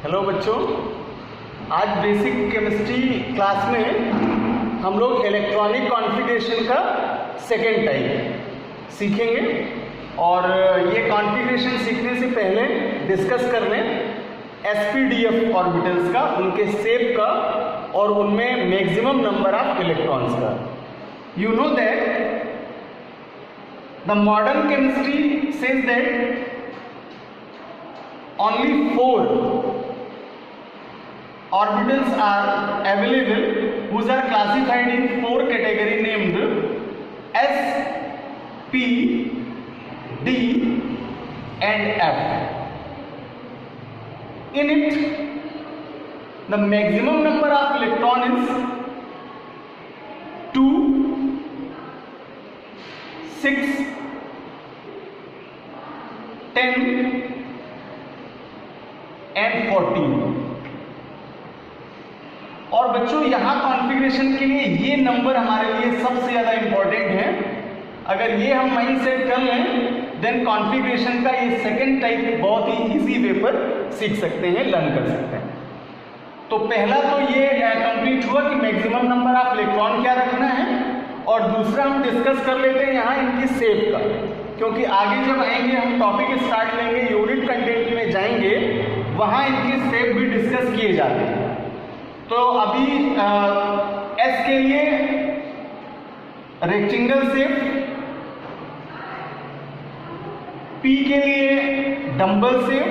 Hello बच्चों, आज basic chemistry class में हम लोग इलेक्ट्रॉनिक कॉन्फ़िगरेशन का सेकेंड टाइप सीखेंगे। और ये कॉन्फ़िगरेशन सीखने से पहले डिस्कस कर लें एसपीडीएफ ऑर्बिटल्स का, उनके शेप का और उनमें मैक्सिमम नंबर ऑफ इलेक्ट्रॉन्स का। You know that the modern chemistry says that only 4 orbitals are available which are classified in 4 category named S, P, D and F. In it, the maximum number of electrons is 2, 6, 10 and 14। और बच्चों यहाँ configuration के लिए ये number हमारे लिए सबसे ज़्यादा इंपॉर्टेंट है। अगर ये हम माइंड सेट कर लें देन कॉन्फ़िगरेशन का ये सेकंड टाइप बहुत ही इजी वे पर सीख सकते हैं, लर्न कर सकते हैं। तो पहला तो ये कंप्लीट हुआ कि मैक्सिमम नंबर ऑफ इलेक्ट्रॉन क्या रखना है, और दूसरा हम डिस्कस कर लेते हैं यहाँ इनकी शेप का, क्योंकि आगे जब आएंगे हम टॉपिक स्टार्ट लेंगे, यूनिट कंटेंट में जाएंगे, वहाँ इनकी शेप भी डिस्कस किए जाते हैं। तो अभी एस के लिए रेक्टेंगल शेप, पी के लिए डंबल शेप,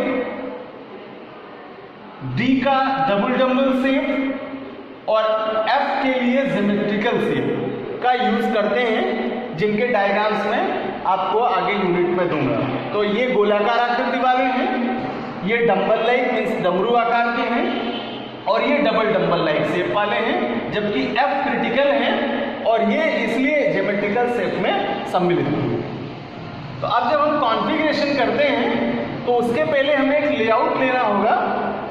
डी का डबल डंबल शेप और एफ के लिए ज्योमेट्रिकल शेप का यूज करते हैं, जिनके डायग्राम्स में आपको आगे यूनिट में दूंगा। तो ये गोलाकार आकृति वाले हैं, ये डंबल लाइक मीन्स डमरू आकार के हैं, और ये डबल डंबल लाइक शेप वाले हैं, जबकि एफ क्रिटिकल है और ये इसलिए ज्योमेट्रिकल शेप में सम्मिलित है। तो अब जब हम कॉन्फ़िगरेशन करते हैं तो उसके पहले हमें एक लेआउट लेना होगा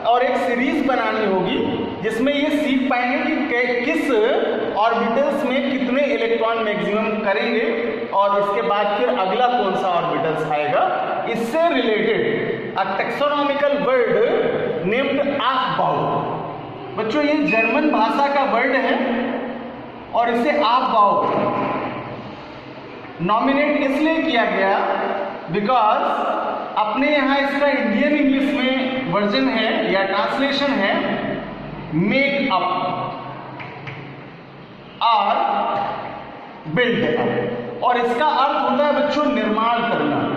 और एक सीरीज बनानी होगी, जिसमें ये सीख पाएंगे कि किस ऑर्बिटल्स में कितने इलेक्ट्रॉन मैक्सिमम करेंगे और इसके बाद फिर अगला कौन सा ऑर्बिटल्स आएगा। इससे related a taxonomical word named Aufbau। बच्चों ये जर्मन भाषा का वर्ड है और इसे Aufbau नॉमिनेट इसलिए किया गया बिकॉज अपने यहाँ इसका इंडियन इंग्लिश में वर्जन है या ट्रांसलेशन है मेक अप और बिल्ड अप, और इसका अर्थ होता है बच्चों निर्माण करना।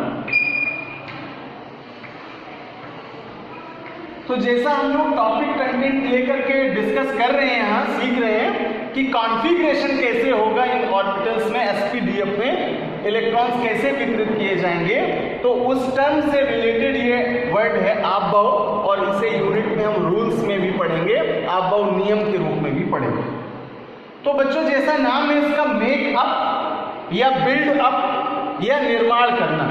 तो जैसा हम लोग टॉपिक कंटेंट लेकर के डिस्कस कर रहे हैं, यहाँ सीख रहे हैं कि कॉन्फ़िगरेशन कैसे होगा इन ऑर्बिटल्स में, एसपीडीएफ में इलेक्ट्रॉन्स कैसे वितरित किए जाएंगे, तो उस टर्म से रिलेटेड ये वर्ड है Aufbau, और इसे यूनिट में हम रूल्स में भी पढ़ेंगे, Aufbau नियम के रूप में भी पढ़ेंगे। तो बच्चों जैसा नाम है इसका मेक अप या बिल्ड अप या निर्माण करना,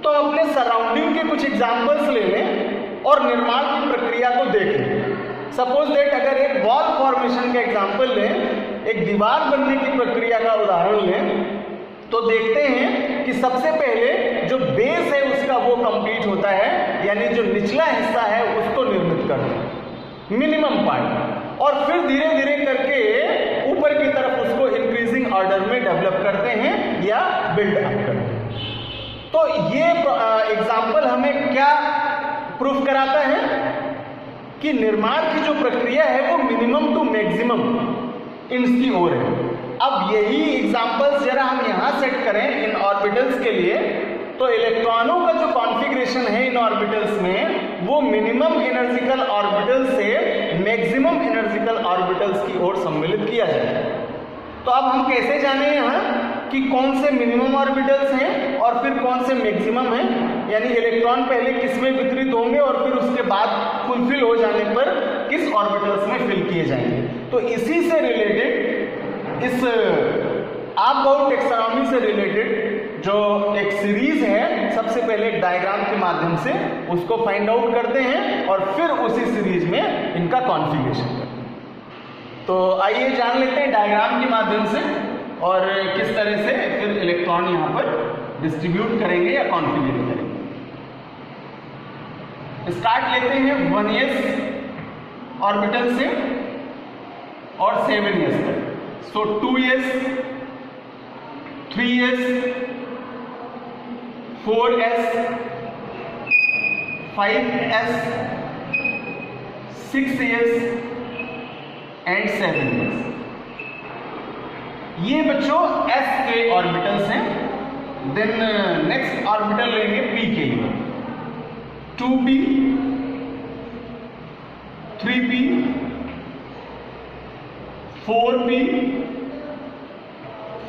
तो अपने सराउंडिंग के कुछ एग्जाम्पल्स ले लें और निर्माण की प्रक्रिया को देखें। सपोज दैट अगर एक वॉल फॉर्मेशन का एग्जाम्पल लें, एक दीवार बनने की प्रक्रिया का उदाहरण लें, तो देखते हैं कि सबसे पहले जो बेस है उसका वो कंप्लीट होता है, यानी जो निचला हिस्सा है उसको निर्मित करते हैं, मिनिमम पार्ट, और फिर धीरे धीरे करके ऊपर की तरफ उसको इंक्रीजिंग ऑर्डर में डेवलप करते हैं या बिल्ड अप करते हैं। तो ये एग्जाम्पल हमें क्या प्रूफ कराता है कि निर्माण की जो प्रक्रिया है वो मिनिमम टू मैक्सिमम इसकी ओर है। अब यही एग्जांपल्स जरा हम यहाँ सेट करें इन ऑर्बिटल्स के लिए, तो इलेक्ट्रॉनों का जो कॉन्फ़िगरेशन है इन ऑर्बिटल्स में वो मिनिमम एनर्जिकल ऑर्बिटल से मैक्सिमम एनर्जिकल ऑर्बिटल्स की ओर सम्मिलित किया जाए। तो अब हम कैसे जाने यहाँ कि कौन से मिनिमम ऑर्बिटल्स हैं और फिर कौन से मैक्सिमम हैं, यानी इलेक्ट्रॉन पहले किस में वितरित होंगे और फिर उसके बाद फुलफिल हो जाने पर किस ऑर्बिटल्स में फिल किए जाएंगे। तो इसी से रिलेटेड, इस Aufbau टैक्सोनॉमी से रिलेटेड जो एक सीरीज है, सबसे पहले एक डायग्राम के माध्यम से उसको फाइंड आउट करते हैं और फिर उसी सीरीज में इनका कॉन्फ़िगरेशन करते हैं। तो आइए जान लेते हैं डायग्राम के माध्यम से और किस तरह से फिर इलेक्ट्रॉन यहाँ पर डिस्ट्रीब्यूट करेंगे या कॉन्फ़िगर करेंगे। स्टार्ट लेते हैं 1s ऑर्बिटल से और 7s तक। सो 2s, 3s, 4s, 5s, 6s and 7s। ये बच्चों s के ऑर्बिटल्स हैं। देन नेक्स्ट ऑर्बिटल लेंगे p के लिए, 2p, 3p, 4p,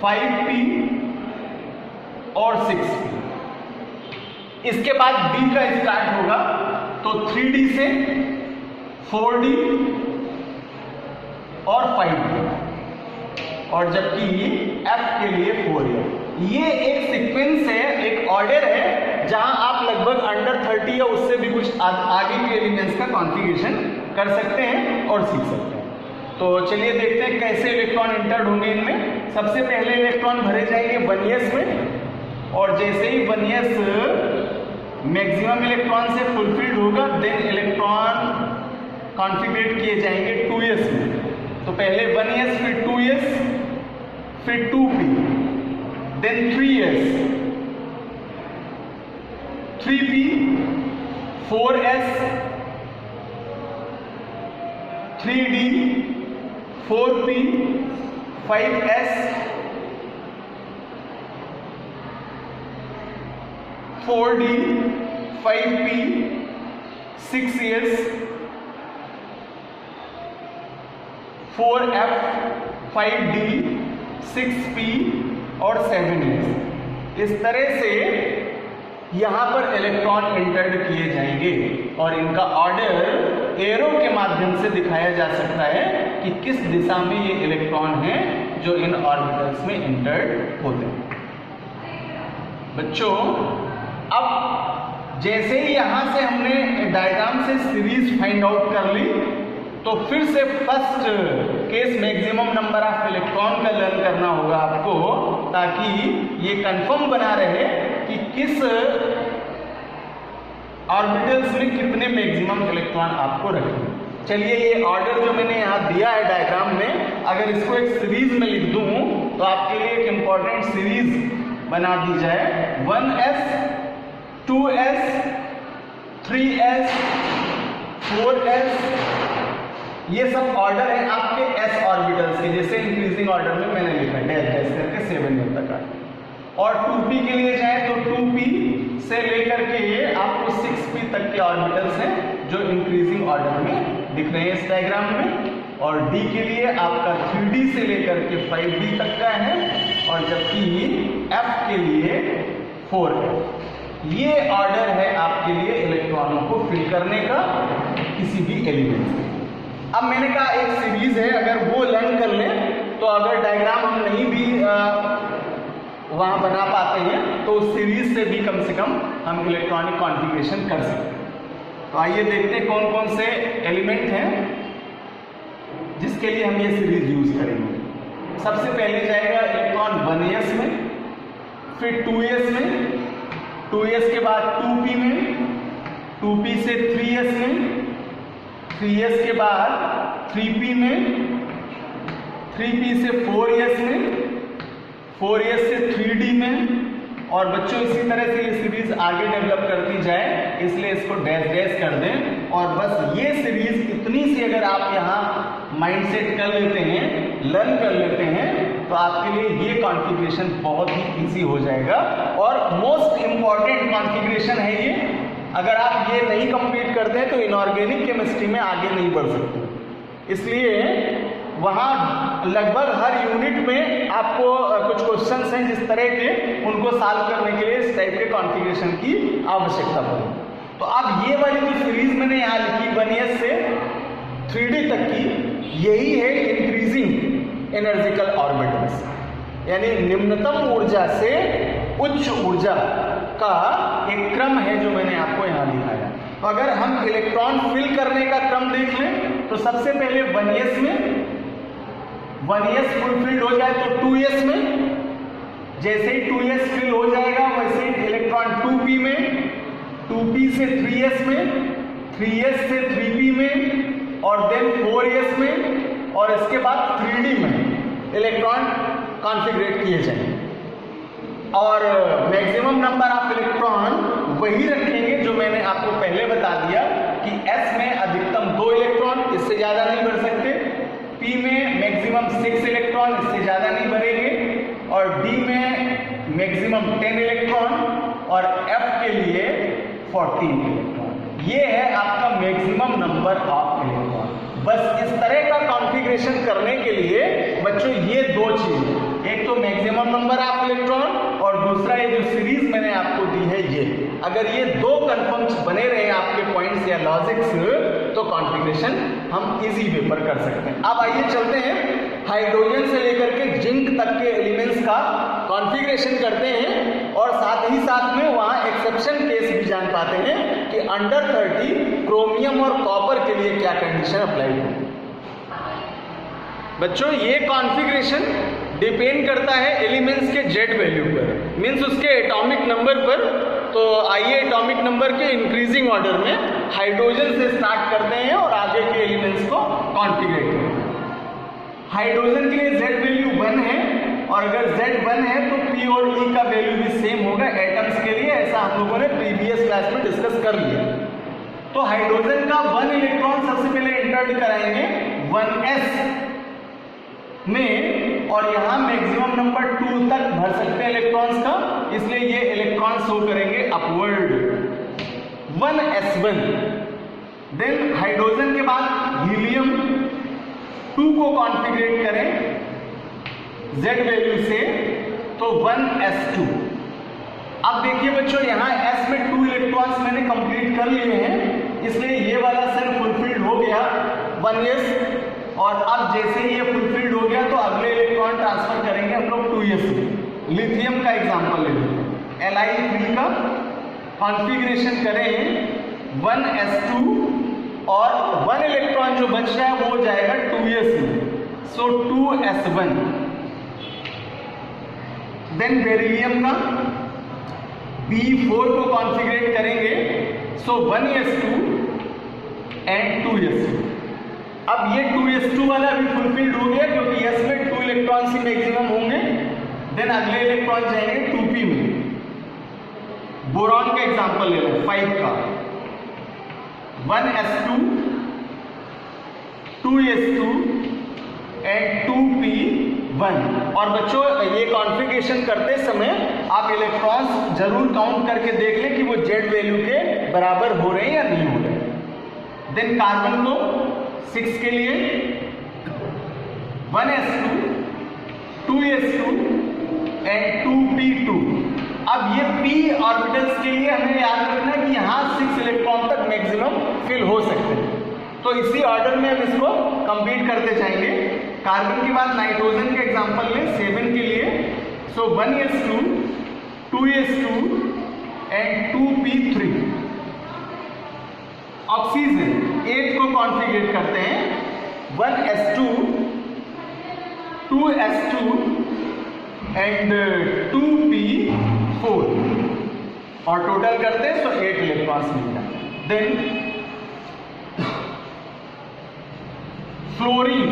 5p और 6p। इसके बाद d का स्टार्ट होगा तो 3d से 4d और 5d, और जबकि f के लिए 4f। ये एक सीक्वेंस है, एक ऑर्डर है, जहां आप लगभग अंडर 30 या उससे भी कुछ आगे के एलिमेंट्स का कॉन्फ़िगरेशन कर सकते हैं और सीख सकते हैं। तो चलिए देखते हैं कैसे इलेक्ट्रॉन इंटर्ड होंगे इनमें। सबसे पहले इलेक्ट्रॉन भरे जाएंगे 1s में, और जैसे ही 1s मैक्सिमम इलेक्ट्रॉन से फुलफिल्ड होगा, देन इलेक्ट्रॉन कॉन्फ़िगरेट किए जाएंगे 2s में। तो पहले 1s, फिर 2s, फिर 2p, then 3s, 3p, 4s, 3d, 4p, 5s, 4d, 5p, 6s, 4f, 5d, 6p और 7s। इस तरह से यहां पर इलेक्ट्रॉन इंटर्ड किए जाएंगे और इनका ऑर्डर एरो के माध्यम से दिखाया जा सकता है कि किस दिशा में ये इलेक्ट्रॉन हैं जो इन ऑर्बिटल्स में इंटर्ड होते हैं। बच्चों, अब जैसे ही यहां से हमने डायग्राम से सीरीज फाइंड आउट कर ली, तो फिर से first case maximum number of electron का लर्न करना होगा आपको, ताकि ये कंफर्म बना रहे कि किस ऑर्बिटल्स में कितने मैक्सिमम इलेक्ट्रॉन आपको रखने। चलिए, ये ऑर्डर जो मैंने यहाँ दिया है डायग्राम में, अगर इसको एक सीरीज में लिख दूं तो आपके लिए एक इंपॉर्टेंट सीरीज बना दी जाए। 1s, 2s, 3s, 4s, ये सब ऑर्डर है आपके s ऑर्बिटल्स के, जैसे इंक्रीजिंग ऑर्डर में मैंने लिखा है डैश डैश करके 7 तक आए। और 2p के लिए जाए तो 2p से लेकर के आपको 6p तक के ऑर्बिटल्स हैं जो इंक्रीजिंग ऑर्डर में दिख रहे हैं इस डायग्राम में। और d के लिए आपका 3d से लेकर के 5d तक का है, और जबकि f के लिए 4f। ये ऑर्डर है आपके लिए इलेक्ट्रॉनों को फिल करने का किसी भी एलिमेंट में। अब मैंने कहा एक सीरीज है, अगर वो लर्न कर लें तो अगर डायग्राम हम नहीं भी वहाँ बना पाते हैं तो उस सीरीज से भी कम हम इलेक्ट्रॉनिक कॉन्फ़िगरेशन कर सकते हैं। तो आइए देखते हैं कौन कौन से एलिमेंट हैं जिसके लिए हम ये सीरीज यूज करेंगे। सबसे पहले जाएगा इलेक्ट्रॉन 1s में, फिर 2s में, 2s के बाद 2p में, 2p से 3s में, 3s के बाद 3p में, 3p से 4s में, 4s से 3d में। और बच्चों इसी तरह से ये सीरीज आगे डेवलप करती जाए, इसलिए इसको डैश डैश कर दें। और बस ये सीरीज इतनी सी अगर आप यहाँ माइंड सेट कर लेते हैं, लर्न कर लेते हैं, तो आपके लिए ये कॉन्फ़िगरेशन बहुत ही इजी हो जाएगा। और मोस्ट इम्पॉर्टेंट कॉन्फ़िगरेशन है ये। अगर आप ये नहीं कंप्लीट करते हैं तो इनऑर्गेनिक केमिस्ट्री में आगे नहीं बढ़ सकते। इसलिए वहाँ लगभग हर यूनिट में आपको कुछ क्वेश्चंस हैं जिस तरह के, उनको सॉल्व करने के लिए इस टाइप के कॉन्फ़िगरेशन की आवश्यकता पड़ेगी। तो अब ये वाली जो सीरीज मैंने यहाँ लिखी 1s से 3d तक की, यही है इंक्रीजिंग एनर्जिकल ऑर्बिटल्स, यानी निम्नतम ऊर्जा से उच्च ऊर्जा का एक क्रम है जो मैंने आपको यहाँ दिखाया। तो अगर हम इलेक्ट्रॉन फिल करने का क्रम देख लें तो सबसे पहले 1s में 1s फुलफिल्ड हो जाए तो 2s में, जैसे ही 2s फिल हो जाएगा वैसे ही इलेक्ट्रॉन 2p में, 2p से 3s में, 3s से 3p में और देन 4s में और इसके बाद 3d में इलेक्ट्रॉन कॉन्फ़िगरेट किए जाएंगे। और मैक्सिमम नंबर ऑफ इलेक्ट्रॉन वही रखेंगे जो मैंने आपको पहले बता दिया कि s में अधिकतम 2 इलेक्ट्रॉन, इससे ज़्यादा नहीं भर सकते, p में मैक्सिमम 6 इलेक्ट्रॉन, इससे ज़्यादा नहीं भरेंगे, और d में मैक्सिमम 10 इलेक्ट्रॉन और f के लिए 14 इलेक्ट्रॉन। ये है आपका मैक्सिमम नंबर ऑफ इलेक्ट्रॉन। बस इस तरह का कॉन्फ़िगरेशन करने के लिए बच्चों ये दो चीज़, एक तो मैक्सिमम नंबर ऑफ इलेक्ट्रॉन और दूसरा ये जो सीरीज मैंने आपको दी है ये, अगर ये दो कन्फर्म्स बने रहे आपके पॉइंट्स या लॉजिक्स तो कॉन्फ़िगरेशन हम इजी वे पर कर सकते हैं। अब आइए चलते हैं हाइड्रोजन से लेकर के जिंक तक के एलिमेंट्स का कॉन्फ़िगरेशन करते हैं और साथ ही साथ में वहाँ एक्सेप्शन केस भी जान पाते हैं कि अंडर 30 क्रोमियम और कॉपर के लिए क्या कंडीशन अप्लाई हो। बच्चों ये कॉन्फ़िगरेशन डिपेंड करता है एलिमेंट्स के जेड वैल्यू पर, मीन्स उसके एटॉमिक नंबर पर। तो आइए एटॉमिक नंबर के इंक्रीजिंग ऑर्डर में हाइड्रोजन से स्टार्ट करते हैं और आगे के एलिमेंट्स को कॉन्फ़िगरेट करते हैं। हाइड्रोजन के लिए जेड वैल्यू 1 है और अगर Z 1 है तो P और E का वैल्यू भी सेम होगा एटम्स के लिए, ऐसा हम लोगों ने प्रीवियस क्लास में डिस्कस कर लिया। तो हाइड्रोजन का 1 इलेक्ट्रॉन सबसे पहले इंटर्ड कराएंगे 1s में और यहाँ मैक्सिमम नंबर 2 तक भर सकते हैं इलेक्ट्रॉन्स का, इसलिए ये इलेक्ट्रॉन शो करेंगे अपवर्ड 1s1। देन हाइड्रोजन के बाद हीलियम 2 को कॉन्फ़िगरेट करें Z वैल्यू से तो 1s2। अब देखिए बच्चों यहाँ s में 2 इलेक्ट्रॉन्स मैंने कंप्लीट कर लिए हैं, इसलिए ये वाला सेल फुलफिल्ड हो गया 1s। और अब जैसे ही ये फुलफिल्ड हो गया तो अगले इलेक्ट्रॉन ट्रांसफर करेंगे हम लोग 2s में। लिथियम का एग्जांपल ले लीजिए, Li3 का कॉन्फ़िगरेशन करें 1s2 और 1 इलेक्ट्रॉन जो बच रहा है वो हो जाएगा 2s में, सो 2s1। देन बेरिलियम का B4 को कॉन्फ़िगरेट करेंगे, सो 1s2 एंड 2s2। अब ये 2s2 वाला भी फुलफिल्ड हो गया क्योंकि s में 2 इलेक्ट्रॉन ही मैक्सिमम होंगे। देन अगले इलेक्ट्रॉन जाएंगे 2p में। बोरॉन का एग्जांपल ले लो 5 का 1s2 2s2 एंड 2p1। और बच्चों ये कॉन्फ़िगरेशन करते समय आप इलेक्ट्रॉन्स जरूर काउंट करके देख लें कि वो जेड वैल्यू के बराबर हो रहे हैं या नहीं हो रहे। देन कार्बन को 6 के लिए 1s2 2s2 एंड 2p2। अब ये p ऑर्बिटल्स के लिए हमें याद रखना है कि यहाँ 6 इलेक्ट्रॉन तक मैक्सिमम फिल हो सकते हैं, तो इसी ऑर्डर में हम इसको कंप्लीट करते जाएंगे। कार्बन के बाद नाइट्रोजन का एग्जांपल लें 7 के लिए, सो 1s2 2s2 and 2p3। Oxygen 8 को कॉन्फ़िगरेट करते हैं 1s2 2s2 एंड 2p4 और टोटल करते हैं तो 8 इलेक्ट्रॉन्स मिलता है। देन फ्लोरीन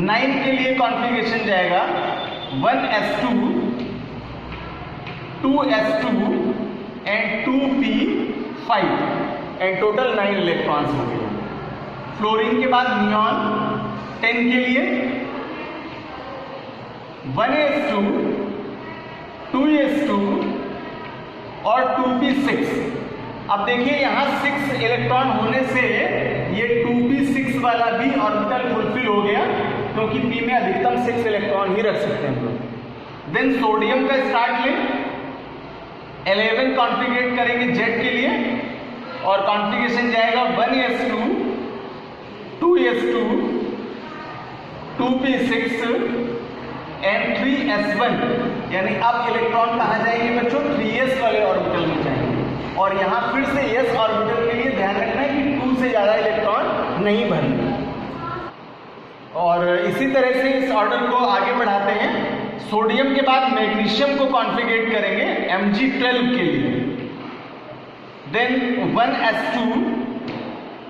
9 के लिए कॉन्फ़िगरेशन जाएगा 1s2 2s2 and 2p5 and total 9 electrons हो गए। फ्लोरीन के बाद नियॉन 10 के लिए 1s2 2s2 और 2p6। अब देखिए यहाँ 6 इलेक्ट्रॉन होने से ये 2p6 वाला भी ऑर्बिटल फुलफिल हो गया क्योंकि p में अधिकतम 6 इलेक्ट्रॉन ही रख सकते हैं हम लोग। देन सोडियम का स्टार्ट लें 11 कॉन्फ़िगरेट करेंगे Z के लिए और कॉन्फ़िगरेशन जाएगा 1s2 2s2 2p6 and 3s1। यानी अब इलेक्ट्रॉन कहाँ जाएंगे बच्चों 3s वाले ऑर्बिटल में जाएंगे। और यहाँ फिर से s ऑर्बिटल के लिए ध्यान रखना है कि 2 से ज़्यादा इलेक्ट्रॉन नहीं भरने। और इसी तरह से इस ऑर्डर को आगे बढ़ाते हैं। सोडियम के बाद मैग्नीशियम को कॉन्फ़िगरेट करेंगे Mg12 के लिए। Then 1s2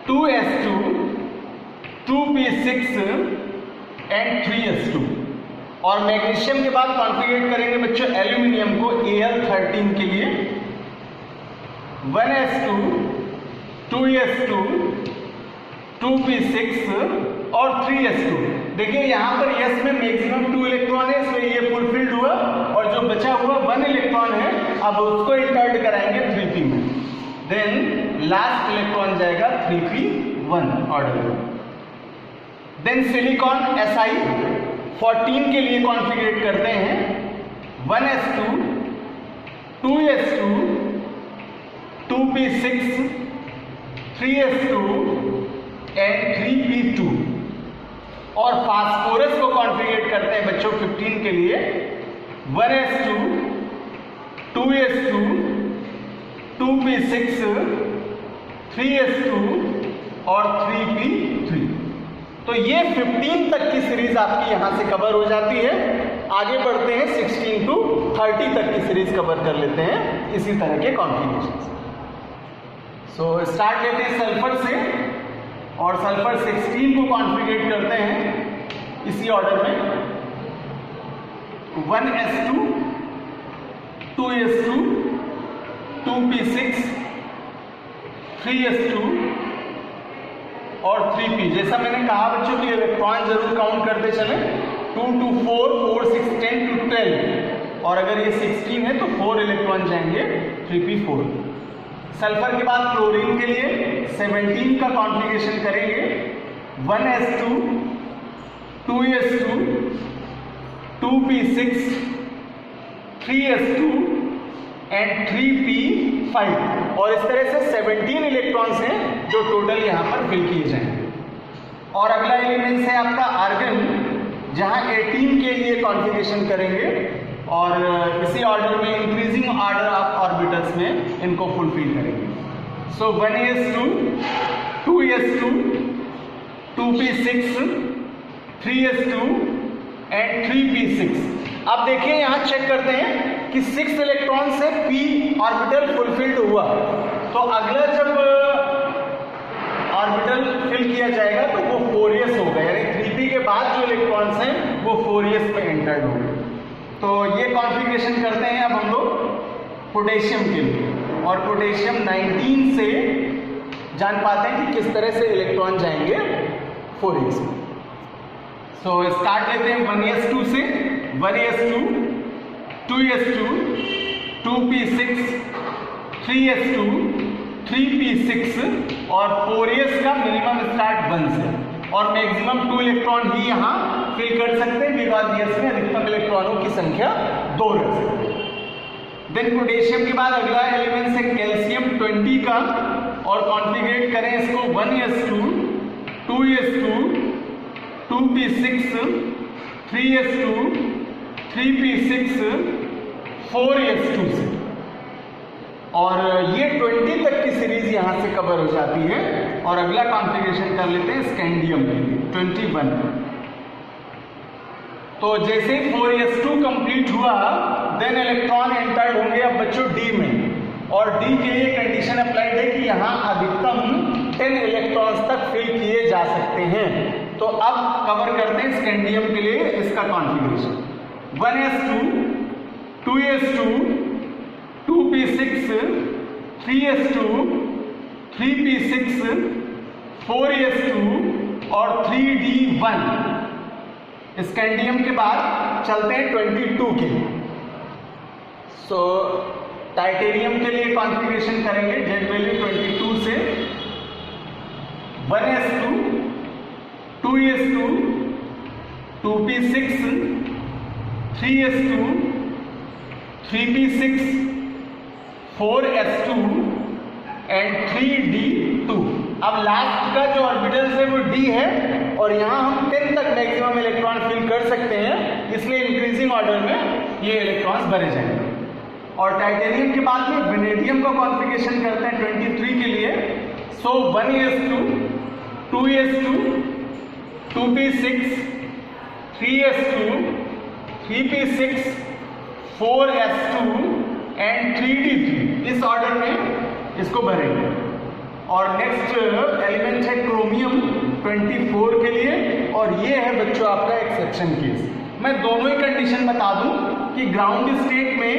2s2, 2p6 and 3s2। और मैग्नीशियम के बाद कॉन्फ़िगर करेंगे बच्चों एल्यूमिनियम को Al13 के लिए 1s2, 2s2, 2p6 और 3s2। देखिए यहाँ पर s में मैक्सिमम 2 इलेक्ट्रॉन है, इसलिए ये फुलफिल्ड हुआ, और जो बचा हुआ 1 इलेक्ट्रॉन है अब उसको इंसर्ट कराएंगे 3p में। देन लास्ट इलेक्ट्रॉन जाएगा 3p1 ऑर्डर में। देन सिलिकॉन Si14 के लिए कॉन्फ़िगर करते हैं 1s2, 2s2, 2p6, 3s2 and 3p2। और फास्फोरस को कॉन्फ़िगर करते हैं बच्चों 15 के लिए 1s2, 2s2, 2p6, 3s2 और 3p3। तो ये 15 तक की सीरीज आपकी यहां से कवर हो जाती है। आगे बढ़ते हैं 16 to 30 तक की सीरीज कवर कर लेते हैं इसी तरह के कॉन्फ़िगरेशन से। सो स्टार्ट लेते हैं सल्फर से, और सल्फर 16 को कॉन्फ़िगर करते हैं इसी ऑर्डर में 1s2, 2s2, 2p6, 3s2 और 3p। जैसा मैंने कहा बच्चों कि इलेक्ट्रॉन जरूर काउंट करते चले, 2 to 4, 4, 6, 10 to 12, और अगर ये 16 है तो 4 इलेक्ट्रॉन जाएंगे 3p4। सल्फर के बाद क्लोरीन के लिए 17 का कॉन्फ़िगरेशन करेंगे 1s2, 2s2, 2p6, 3s2 and 3p5। और इस तरह से 17 इलेक्ट्रॉन्स हैं जो टोटल यहाँ पर फिल किए जाएंगे। और अगला एलिमेंट है आपका आर्गन, जहाँ 18 के लिए कॉन्फ़िगरेशन करेंगे, और इसी ऑर्डर में इंक्रीजिंग ऑर्डर ऑफ ऑर्बिटल्स में इनको फुलफिल करेंगे। सो 1s2, 2s2, 2p6, 3s2 and 3p6। अब देखिए यहाँ चेक करते हैं कि 6 इलेक्ट्रॉन से p ऑर्बिटल फुलफिल्ड हुआ, तो अगला जब ऑर्बिटल फिल किया जाएगा तो वो 4s होगा, यानी 3p के बाद जो इलेक्ट्रॉन्स हैं वो 4s में एंटर्ड होंगे। तो ये कॉन्फ़िगरेशन करते हैं अब हम लोग पोटेशियम के लिए, और पोटेशियम 19 से जान पाते हैं कि किस तरह से इलेक्ट्रॉन जाएंगे 4s में। सो स्टार्ट लेते हैं 1s2 से, 1s2, 2s2, 2p6, 3s2, 3p6 और 4s का मिनिमम स्टार्ट 1 से, और मैक्सिमम 2 इलेक्ट्रॉन ही यहाँ फिल कर सकते हैं, बिकॉज यस में अधिकतम इलेक्ट्रॉनों की संख्या 2 रह सकती है। देन पोटेशियम के बाद अगला एलिमेंट है कैल्शियम 20 का, और कॉन्फ़िगर करें इसको 1s2, 2s2, 2p6, 3s2, 3p6, 4s2 से। और ये 20 तक की सीरीज यहाँ से कवर हो जाती है। और अगला कॉन्फ़िगरेशन कर लेते हैं स्कैंडियम के लिए 21। तो जैसे 4s2 कंप्लीट हुआ, देन इलेक्ट्रॉन एंटर्ड होंगे अब बच्चों D में, और D के लिए कंडीशन अप्लाइड है कि यहाँ अधिकतम 10 इलेक्ट्रॉन्स तक फिल किए जा सकते हैं। तो अब कवर करते हैं स्कैंडियम के लिए इसका configuration 1s2, 2s2, 2p6, 3s2, 3p6, 4s2 और 3d1। स्कैंडियम के बाद चलते हैं 22 के लिए। सो टाइटेनियम के लिए कॉन्फ़िगरेशन करेंगे जेड वैल्यू 22 से 1s2, 2s2, 2p6, 3s2, 3p6, 4s2 and 3d2। अब लास्ट का जो ऑर्बिटल्स है वो d है, और यहाँ हम 10 तक मैक्सिमम इलेक्ट्रॉन फिल कर सकते हैं, इसलिए इंक्रीजिंग ऑर्डर में ये इलेक्ट्रॉन्स भरे जाएंगे। और टाइटेनियम के बाद में वेनेडियम का कॉन्फ़िगरेशन करते हैं 23 के लिए। सो 1s2, 2s2, 2p6, 3s2, 3p6, 4s2 and 3d3। इस ऑर्डर में इसको भरेंगे। और नेक्स्ट एलिमेंट 24 के लिए, और ये है बच्चों आपका एक्सेप्शन केस। मैं दोनों ही कंडीशन बता दूं कि ग्राउंड स्टेट में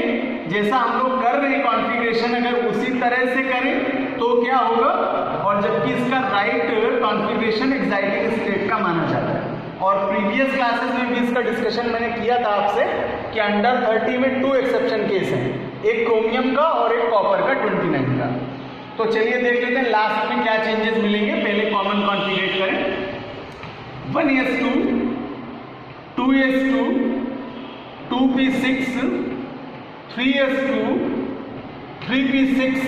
जैसा हम लोग कर रहे हैं कॉन्फ़िगरेशन, अगर उसी तरह से करें तो क्या होगा, और जबकि इसका राइट कॉन्फ़िगरेशन एक्साइटिंग स्टेट का माना जाता है। और प्रीवियस क्लासेस में भी इसका डिस्कशन मैंने किया था आपसे कि अंडर 30 में 2 एक्सेप्शन केस हैं, एक क्रोमियम का और एक कॉपर का 29 का। तो चलिए देख लेते हैं लास्ट में क्या चेंजेस मिलेंगे। पहले कॉमन कॉन्फ़िगरेट करें, 1s2 2s2 2p6 3s2 3p6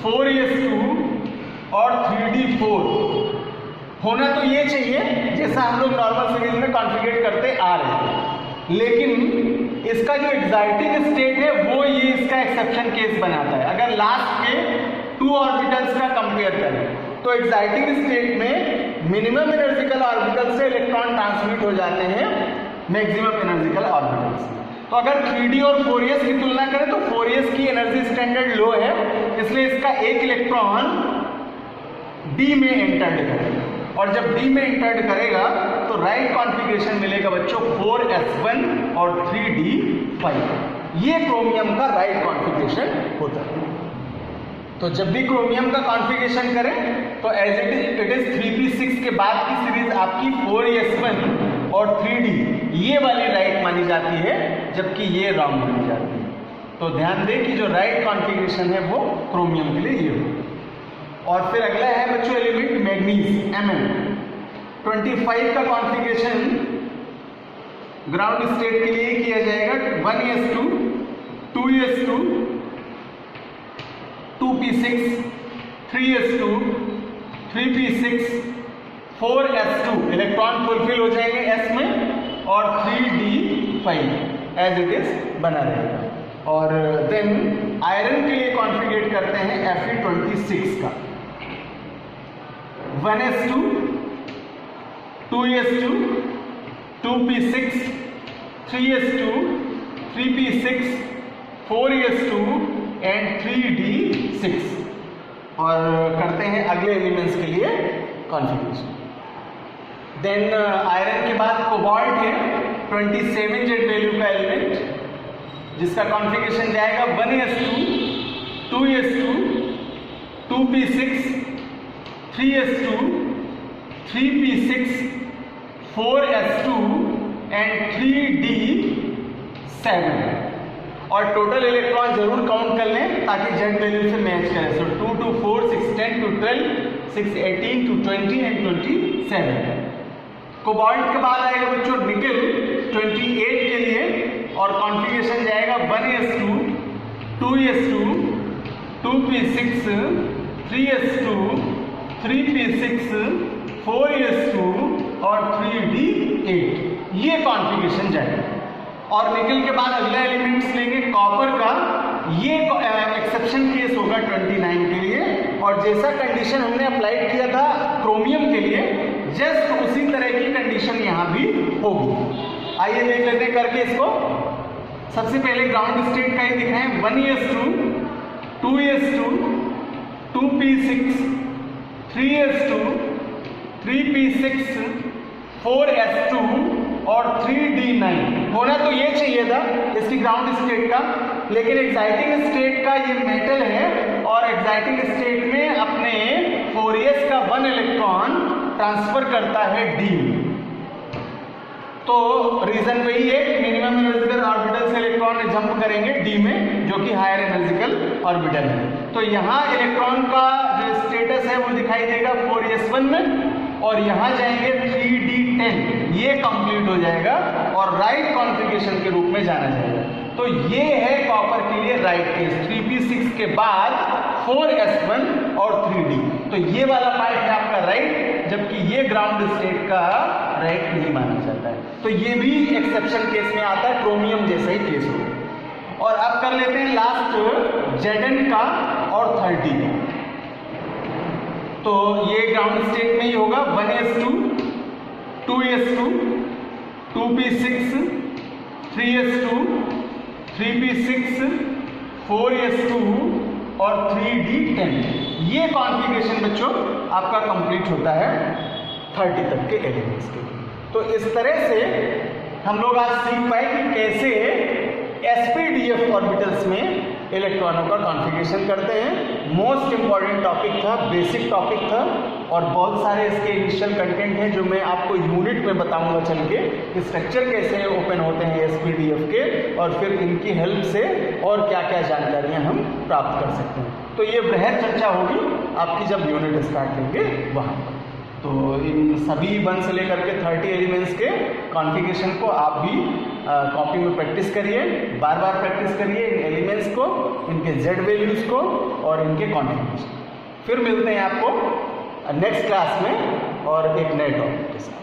4s2 और 3d4 होना तो ये चाहिए जैसा हम लोग नॉर्मल सीरीज में कॉन्फ़िगरेट करते आ रहे हैं, लेकिन इसका जो एक्साइटिंग स्टेट है वो ये इसका एक्सेप्शन केस बनाता है। अगर लास्ट के 2 ऑर्बिटल्स का कंपेयर करें तो एक्साइटिंग स्टेट में मिनिमम एनर्जिकल ऑर्बिटल से इलेक्ट्रॉन ट्रांसमिट हो जाते हैं मैक्सिमम एनर्जिकल ऑर्बिटल्स। तो अगर 3d और 4s की तुलना करें तो 4s की एनर्जी स्टैंडर्ड लो है, इसलिए इसका एक इलेक्ट्रॉन d में एंटर्ड करेगा, और जब d में एंटर्ड करेगा तो राइट कॉन्फ़िगरेशन मिलेगा बच्चों 4s1 और 3d5। ये क्रोमियम का राइट कॉन्फ़िगरेशन होता है। तो जब भी क्रोमियम का कॉन्फ़िगरेशन करें तो एज इट इज 3p6 के बाद की सीरीज आपकी 4s1 और 3d ये वाली राइट मानी जाती है, जबकि ये रॉन्ग मानी जाती है। तो ध्यान दें कि जो राइट कॉन्फ़िगरेशन है वो क्रोमियम के लिए ये हो। और फिर अगला है बच्चों एलिमेंट मैग्नीज Mn। 25 का कॉन्फ़िगरेशन ग्राउंड स्टेट के लिए किया जाएगा, 1s2 2s2 2p6 3s2 3p6 4s2 electron fulfil हो जाएंगे s में, और 3d5 एज इट इज बना रहेगा। और देन आयरन के लिए कॉन्फ़िगरेट करते हैं Fe26 का, 1s2 2s2 2p6 3s2 3p6 4s2 and 3d6। और करते हैं अगले एलिमेंट्स के लिए कॉन्फ़िगरेशन। देन आयरन के बाद कोबाल्ट है, 27 जेड वैल्यू का एलिमेंट, जिसका कॉन्फ़िगरेशन जाएगा 1s2 2s2 2p6 3s2 3p6 4s2 and 3d7। और टोटल इलेक्ट्रॉन जरूर काउंट कर लें ताकि जेड वैल्यू से मैच करें। सो 2 to 4 6 10 to 12 6 18 to 20 and 27। Cobalt के बाद आएगा बच्चों निकल 28 के लिए, और कॉन्फ़िगरेशन जाएगा 1s2 2s2 2p6 3s2 3p6 4s2 और 3d8 ये कॉन्फ़िगरेशन जाएगा। और निकल के बाद अगला एलिमेंट्स लेंगे कॉपर का, ये एक्सेप्शन केस होगा 29 के लिए, और जैसा कंडीशन हमने अप्लाइड किया था क्रोमियम के लिए जस्ट उसी तरह की कंडीशन यहाँ भी होगी। आइए देख लेते हैं करके इसको। सबसे पहले ग्राउंड स्टेट का ही दिखाएं, 1s2 2s2 2p6 3s2 3p6 4s2 और 3d9 होना तो ये चाहिए था इसकी ग्राउंड स्टेट का, लेकिन एक्साइटिंग स्टेट का ये मेटल है, और एक्साइटिंग स्टेट में अपने 4s का 1 इलेक्ट्रॉन ट्रांसफर करता है d। तो रीजन वही है कि मिनिमम एनर्जिकल ऑर्बिटल से इलेक्ट्रॉन जंप करेंगे d में, जो कि हायर एनर्जिकल ऑर्बिटल है। तो यहाँ इलेक्ट्रॉन का जो स्टेटस है वो दिखाई देगा 4s1 में, और यहाँ जाएंगे 3d10 ये कंप्लीट हो जाएगा और राइट कॉन्फ़िगरेशन के रूप में जाना जाएगा। तो ये है कॉपर के लिए राइट केस, 3p6 के बाद 4s1 और 3d। तो ये वाला पार्ट है आपका राइट, जबकि ये ग्राउंड स्टेट का राइट नहीं माना जाता है। तो ये भी एक्सेप्शन केस में आता है, क्रोमियम जैसा ही केस होगा। और अब कर लेते हैं लास्ट Zn का और 30 का। तो ये ग्राउंड स्टेट में ही होगा, 1s2 2s2 2p6 3s2 3p6 4s2 और 3d10 ये कॉन्फ़िगरेशन बच्चों आपका कंप्लीट होता है 30 तक के एलिमेंट्स के। तो इस तरह से हम लोग आज सीख पाए कि कैसे sp-df ऑर्बिटल्स में इलेक्ट्रॉनों का कॉन्फ़िगरेशन करते हैं। मोस्ट इंपॉर्टेंट टॉपिक था, बेसिक टॉपिक था, और बहुत सारे इसके इनिशियल कंटेंट हैं जो मैं आपको यूनिट में बताऊंगा चल के, स्ट्रक्चर कैसे ओपन होते हैं sp-df के, और फिर इनकी हेल्प से और क्या क्या जानकारियां हम प्राप्त कर सकते हैं। तो ये बृहद चर्चा होगी आपकी जब यूनिट स्टार्ट लेंगे वहाँ पर। तो इन सभी 1 से लेकर के 30 एलिमेंट्स के कॉन्फ़िगरेशन को आप भी कॉपी में प्रैक्टिस करिए, बार बार प्रैक्टिस करिए इन एलिमेंट्स को, इनके z वैल्यूज़ को और इनके कॉन्फ़िगरेशन। फिर मिलते हैं आपको नेक्स्ट क्लास में और एक नए टॉपिक के साथ।